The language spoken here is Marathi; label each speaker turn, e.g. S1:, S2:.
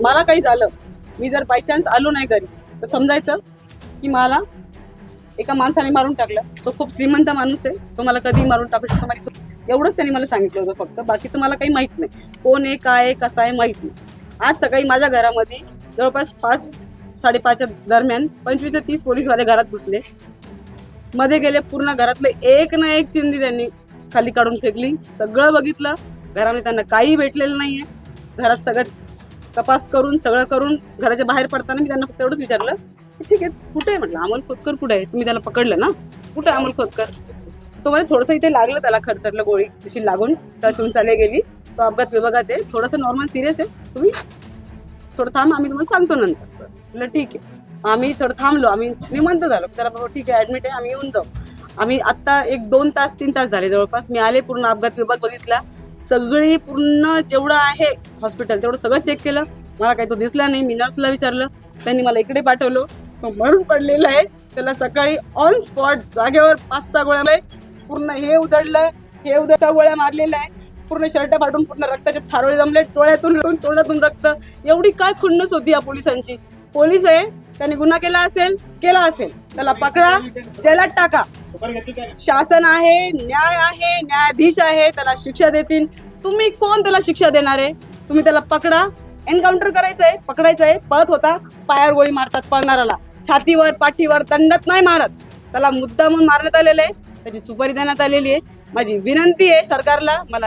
S1: मला काही झालं, मी जर बाय चान्स आलो नाही घरी, तर समजायचं की मला एका माणसाने मारून टाकलं. तो खूप श्रीमंत माणूस आहे, तो मला कधी मारून टाकू शकतो. एवढंच त्यांनी मला सांगितलं होतं फक्त. बाकीचं मला काही माहित नाही, कोण आहे काय आहे कसं आहे माहित नाही. आज सकाळी माझ्या घरामध्ये जवळपास 5-5:30च्या दरम्यान 25 ते 30 पोलीसवाले घरात घुसले. मध्ये गेले, पूर्ण घरातलं एक ना एक चिंदी त्यांनी खाली काढून फेकली. सगळं बघितलं, घरामध्ये त्यांना काही भेटलेलं नाहीये. घरात सगळं तपास करून सगळं करून घराच्या बाहेर पडताना मी त्यांना फक्त एवढंच विचारलं, ठीक आहे कुठे आहे म्हटलं, अमोल खोतकर कुठे आहे, तुम्ही त्याला पकडलं ना, कुठे आहे अमोल खोतकर. तो म्हणजे थोडंसं इथे लागलं, त्याला खरचटलं, गोळी तशी लागून त्यातून चाले गेली. तो अपघात विभागात आहे, थोडंसं नॉर्मल सिरियस आहे, तुम्ही थोडं थांब, आम्ही तुम्हाला सांगतो नंतर. म्हटलं ठीक आहे. आम्ही थोडं थांबलो, आम्ही निमंत झालो त्याला, बाबा ठीक आहे ऍडमिट आहे, आम्ही येऊन जाऊ. आम्ही आत्ता 1-2 तास 3 तास झाले जवळपास. मी आले, पूर्ण अपघात विभाग बघितला, सगळी पूर्ण जेवढं आहे हॉस्पिटल तेवढं सगळं चेक केलं. मला काही तो दिसला नाही. मी नर्सला विचारलं, त्यांनी मला इकडे पाठवलं. तो मरून पडलेला आहे, त्याला सकाळी ऑन स्पॉट जागेवर 5-6 गोळ्या, पूर्ण हे उधळलं, हे उधळता गोळ्या मारलेल्या आहे, पूर्ण शर्ट फाटून पूर्ण रक्ताचे थारोळे जमले, डोळ्यातून तोंडातून रक्त. एवढी काय खुन्नस होती या पोलिसांची. पोलीस आहे, त्यांनी गुन्हा केला असेल, त्याला पकडा, जेलात टाका. शासन आहे, न्याय आहे, न्यायाधीश आहे, त्याला शिक्षा देतील. तुम्ही कोण त्याला शिक्षा देणार आहे? तुम्ही त्याला पकडा, एन्काउंटर करायचंय, पकडायचंय. पळत होता, पायावर गोळी मारतात पळणाऱ्याला, छातीवर पाठीवर, दंडात नाही मारत. त्याला मुद्दामून मारण्यात आलेलं आहे, त्याची सुपारी देण्यात आलेली आहे. माझी विनंती आहे सरकारला, मला